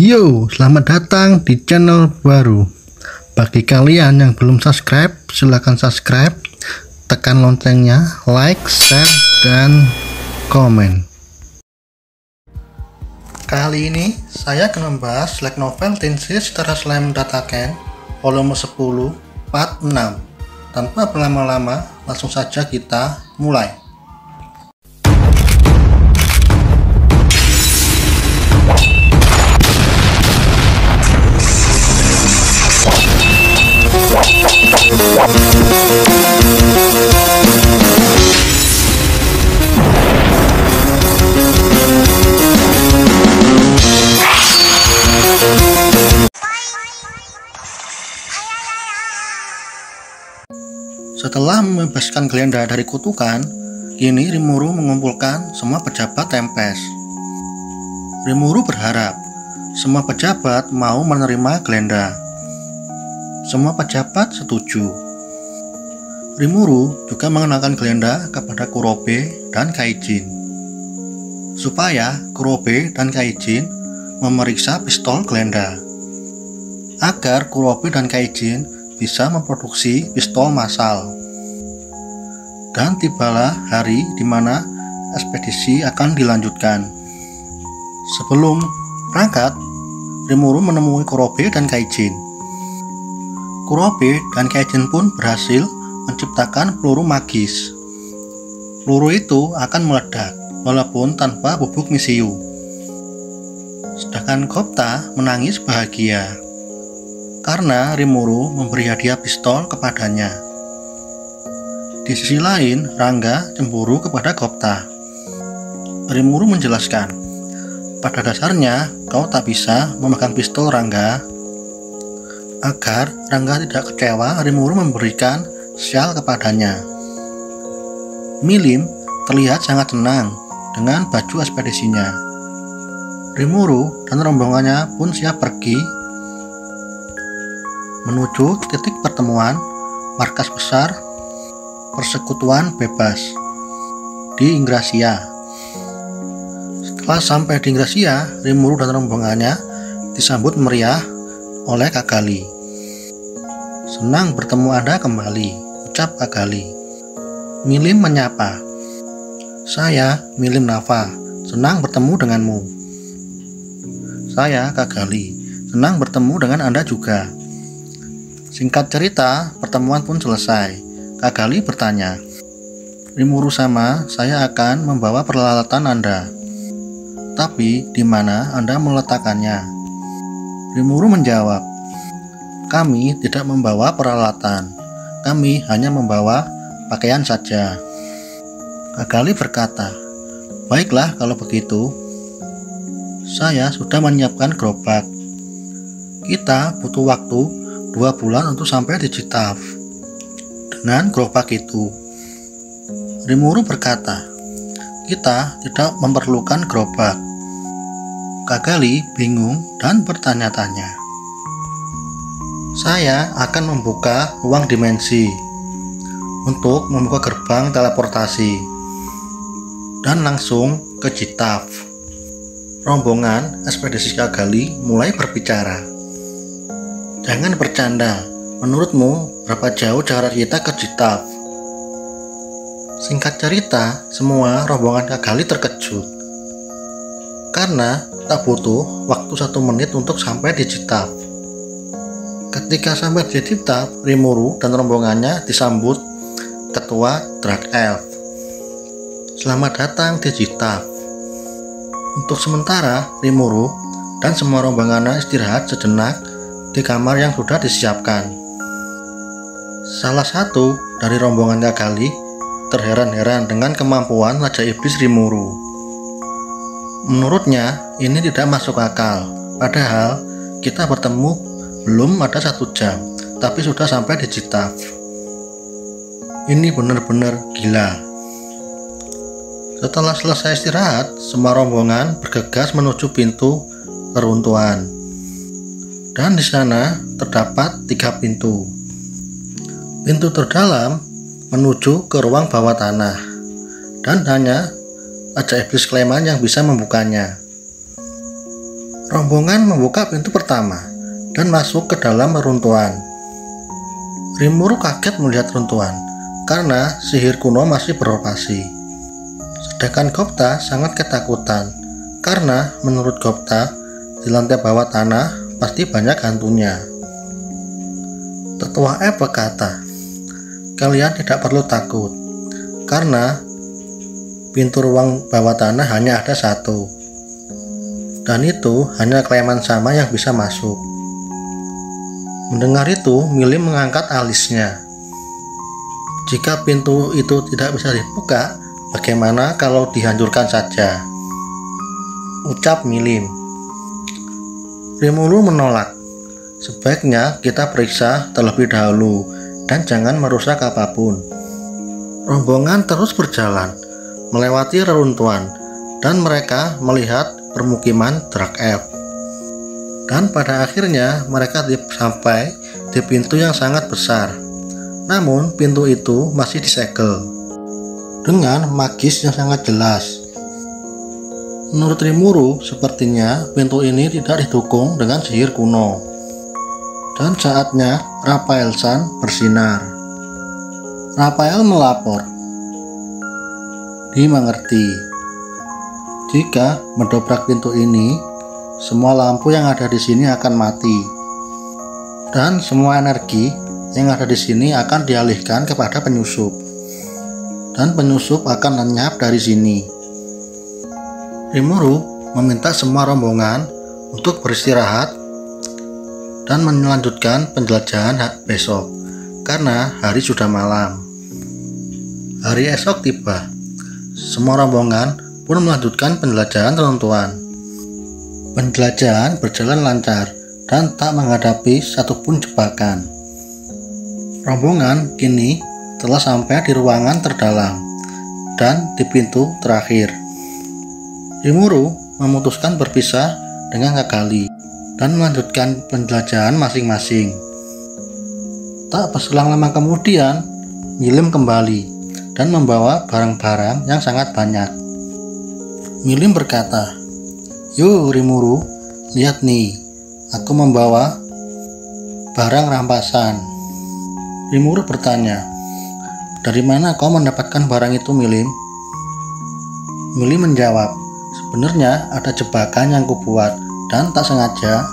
Yo, selamat datang di channel baru. Bagi kalian yang belum subscribe, silahkan subscribe, tekan loncengnya, like, share, dan komen. Kali ini saya akan membahas light novel Teen Seeds Terra Slime Dataken volume 10 part 6. Tanpa berlama-lama, langsung saja kita mulai. Setelah membebaskan Glenda dari kutukan, kini Rimuru mengumpulkan semua pejabat Tempest. Rimuru berharap semua pejabat mau menerima Glenda. Semua pejabat setuju. Rimuru juga mengenalkan Glenda kepada Kurobe dan Kaijin, supaya Kurobe dan Kaijin memeriksa pistol Glenda, agar Kurobe dan Kaijin bisa memproduksi pistol massal. Dan tibalah hari di mana ekspedisi akan dilanjutkan. Sebelum berangkat, Rimuru menemui Kurobe dan Kaijin. Kurobe dan Kaijin pun berhasil menciptakan peluru magis. Peluru itu akan meledak walaupun tanpa bubuk misiu. Sedangkan Gopta menangis bahagia karena Rimuru memberi hadiah pistol kepadanya. Di sisi lain, Rangga cemburu kepada Gopta. Rimuru menjelaskan, pada dasarnya kau tak bisa memegang pistol Rangga. Agar Rangga tidak kecewa, Rimuru memberikan syal kepadanya. Milim terlihat sangat senang dengan baju ekspedisinya. Rimuru dan rombongannya pun siap pergi menuju titik pertemuan markas besar Persekutuan Bebas di Ingrasia. Setelah sampai di Ingrasia, Rimuru dan rombongannya disambut meriah oleh Kagali. Senang bertemu Anda kembali, ucap Kagali. Milim menyapa. Saya Milim Nafa, senang bertemu denganmu. Saya Kagali, senang bertemu dengan Anda juga. Singkat cerita, pertemuan pun selesai. Kagali bertanya, Rimuru sama saya akan membawa peralatan Anda. Tapi di mana Anda meletakkannya? Rimuru menjawab, kami tidak membawa peralatan. Kami hanya membawa pakaian saja. Kagali berkata, baiklah kalau begitu. Saya sudah menyiapkan gerobak. Kita butuh waktu 2 bulan untuk sampai di Citaf dengan gerobak itu. Rimuru berkata, kita tidak memerlukan gerobak. Kagali bingung dan bertanya-tanya. Saya akan membuka ruang dimensi untuk membuka gerbang teleportasi dan langsung ke Citaf. Rombongan ekspedisi Kagali mulai berbicara. Jangan bercanda, menurutmu berapa jauh jarak kita ke Citaf? Singkat cerita, semua rombongan Kagali terkejut karena tak butuh waktu 1 menit untuk sampai di Citaf. Ketika sampai di Citaf, Rimuru dan rombongannya disambut ketua Drag Elf. Selamat datang di Citaf. Untuk sementara, Rimuru dan semua rombongannya istirahat sejenak di kamar yang sudah disiapkan. Salah satu dari rombongan Kagali terheran-heran dengan kemampuan Raja Iblis Rimuru. Menurutnya, ini tidak masuk akal. Padahal kita bertemu belum ada 1 jam, tapi sudah sampai di Citaf. Ini benar-benar gila. Setelah selesai istirahat, semua rombongan bergegas menuju pintu keruntuhan. Dan di sana terdapat 3 pintu. Pintu terdalam menuju ke ruang bawah tanah, dan hanya Raja Iblis Kleman yang bisa membukanya. Rombongan membuka pintu pertama dan masuk ke dalam reruntuhan. Rimuru kaget melihat runtuhan karena sihir kuno masih beroperasi. Sedangkan Gupta sangat ketakutan karena menurut Gupta di lantai bawah tanah pasti banyak hantunya. Tetua F berkata, "Kalian tidak perlu takut karena pintu ruang bawah tanah hanya ada satu, dan itu hanya Kleman sama yang bisa masuk." Mendengar itu, Mili mengangkat alisnya. Jika pintu itu tidak bisa dibuka, bagaimana kalau dihancurkan saja? Ucap Milim. Rimuru menolak. Sebaiknya kita periksa terlebih dahulu dan jangan merusak apapun. Rombongan terus berjalan, melewati reruntuhan, dan mereka melihat permukiman Drak F. Dan pada akhirnya mereka sampai di pintu yang sangat besar. Namun pintu itu masih disegel dengan magis yang sangat jelas. Menurut Rimuru, sepertinya pintu ini tidak didukung dengan sihir kuno. Dan saatnya Raphael-san bersinar. Raphael melapor. Dimengerti. Jika mendobrak pintu ini, semua lampu yang ada di sini akan mati. Dan semua energi yang ada di sini akan dialihkan kepada penyusup. Dan penyusup akan lenyap dari sini. Rimuru meminta semua rombongan untuk beristirahat dan melanjutkan penjelajahan besok karena hari sudah malam. Hari esok tiba. Semua rombongan pun melanjutkan penjelajahan reruntuhan. Penjelajahan berjalan lancar dan tak menghadapi satupun jebakan. Rombongan kini telah sampai di ruangan terdalam dan di pintu terakhir. Rimuru memutuskan berpisah dengan Kagali dan melanjutkan penjelajahan masing-masing. Tak berselang lama kemudian, Milim kembali dan membawa barang-barang yang sangat banyak. Milim berkata, "Yuk Rimuru, lihat nih, aku membawa barang rampasan." Rimuru bertanya, "Dari mana kau mendapatkan barang itu, Milim?" Milim menjawab, "Sebenarnya ada jebakan yang kubuat dan tak sengaja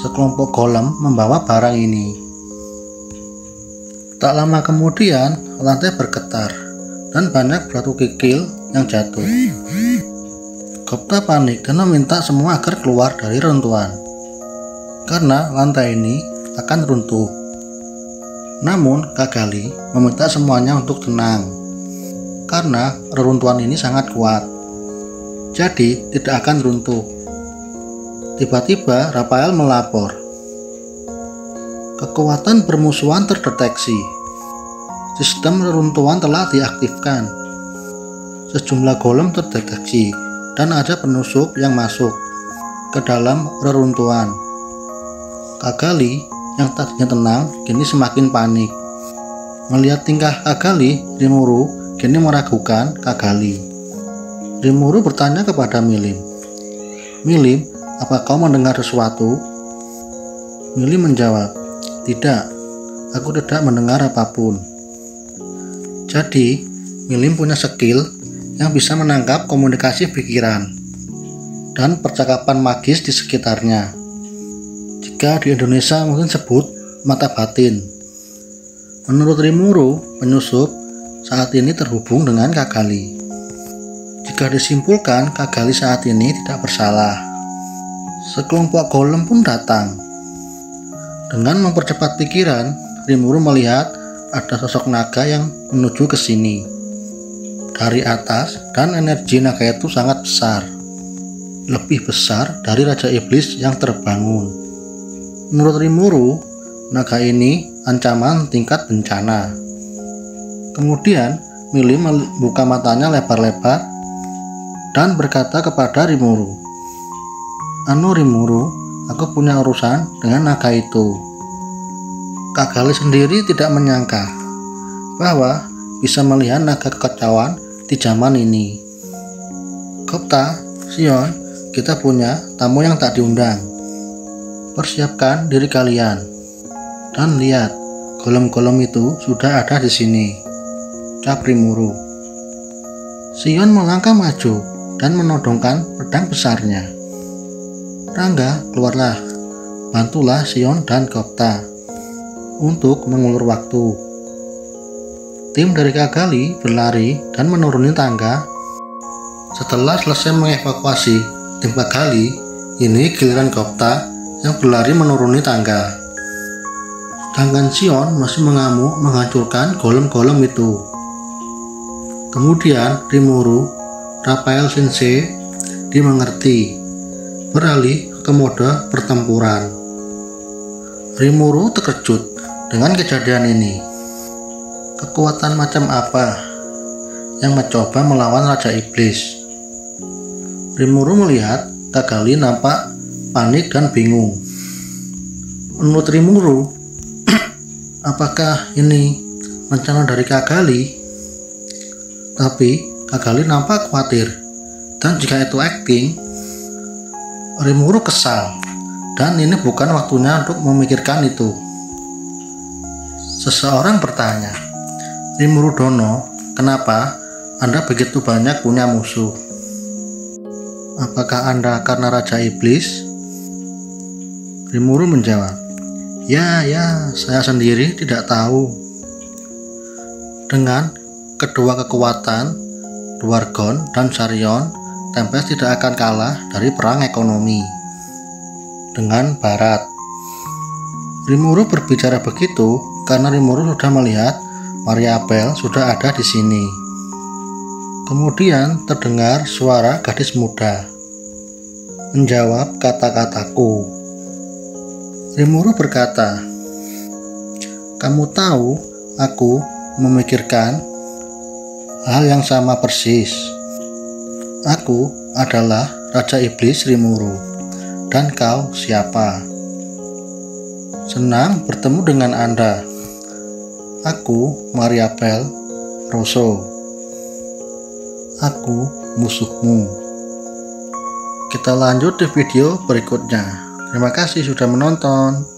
sekelompok golem membawa barang ini." Tak lama kemudian, lantai bergetar dan banyak batu kikil yang jatuh. Gupta panik dan meminta semua agar keluar dari reruntuhan karena lantai ini akan runtuh. Namun Kagali meminta semuanya untuk tenang karena reruntuhan ini sangat kuat, jadi tidak akan runtuh. Tiba-tiba Raphael melapor. Kekuatan permusuhan terdeteksi. Sistem reruntuhan telah diaktifkan. Sejumlah golem terdeteksi dan ada penyusup yang masuk ke dalam reruntuhan. Kagali yang tadinya tenang kini semakin panik. Melihat tingkah Kagali, Rimuru kini meragukan Kagali. Rimuru bertanya kepada Milim, "Milim, apa kau mendengar sesuatu?" Milim menjawab, "Tidak, aku tidak mendengar apapun." Jadi, Milim punya skill yang bisa menangkap komunikasi pikiran dan percakapan magis di sekitarnya. Jika di Indonesia mungkin sebut mata batin. Menurut Rimuru, penyusup saat ini terhubung dengan Kagali. Jika disimpulkan, Kagali saat ini tidak bersalah. Sekelompok golem pun datang. Dengan mempercepat pikiran, Rimuru melihat ada sosok naga yang menuju ke sini dari atas, dan energi naga itu sangat besar, lebih besar dari Raja Iblis yang terbangun. Menurut Rimuru, naga ini ancaman tingkat bencana. Kemudian Milim membuka matanya lebar-lebar dan berkata kepada Rimuru, Rimuru, aku punya urusan dengan naga itu." Kagali sendiri tidak menyangka bahwa bisa melihat naga kekacauan di zaman ini. "Gupta, Sion, kita punya tamu yang tak diundang. Persiapkan diri kalian. Dan lihat, golem-golem itu sudah ada di sini. Ucap Rimuru. Sion melangkah maju dan menodongkan pedang besarnya. Rangga, keluarlah. Bantulah Sion dan Gokta untuk mengulur waktu. Tim dari Kagali berlari dan menuruni tangga. Setelah selesai mengevakuasi tim Kagali, ini giliran Gokta yang berlari menuruni tangga. Sedangkan Sion masih mengamuk menghancurkan golem-golem itu. Kemudian Rimuru, Raphael Sensei dimengerti, beralih ke mode pertempuran. Rimuru terkejut dengan kejadian ini. Kekuatan macam apa yang mencoba melawan Raja Iblis? Rimuru melihat Kagali nampak panik dan bingung. Menurut Rimuru, apakah ini rencana dari Kagali? Tapi Kagali nampak khawatir, dan jika itu acting, Rimuru kesal, dan ini bukan waktunya untuk memikirkan itu. Seseorang bertanya, Rimuru Dono, kenapa Anda begitu banyak punya musuh? Apakah Anda karena Raja Iblis? Rimuru menjawab, Ya, saya sendiri tidak tahu. Dengan kedua kekuatan, Dwargon dan Sarion, Tempest tidak akan kalah dari perang ekonomi dengan Barat. Rimuru berbicara begitu karena Rimuru sudah melihat Mariabel sudah ada di sini. Kemudian terdengar suara gadis muda menjawab kata-kataku. Rimuru berkata, Kamu tahu, aku memikirkan hal yang sama persis. Aku adalah Raja Iblis Rimuru. Dan kau siapa? Senang bertemu dengan Anda. Aku Mariabel Rosso. Aku musuhmu. Kita lanjut di video berikutnya. Terima kasih sudah menonton.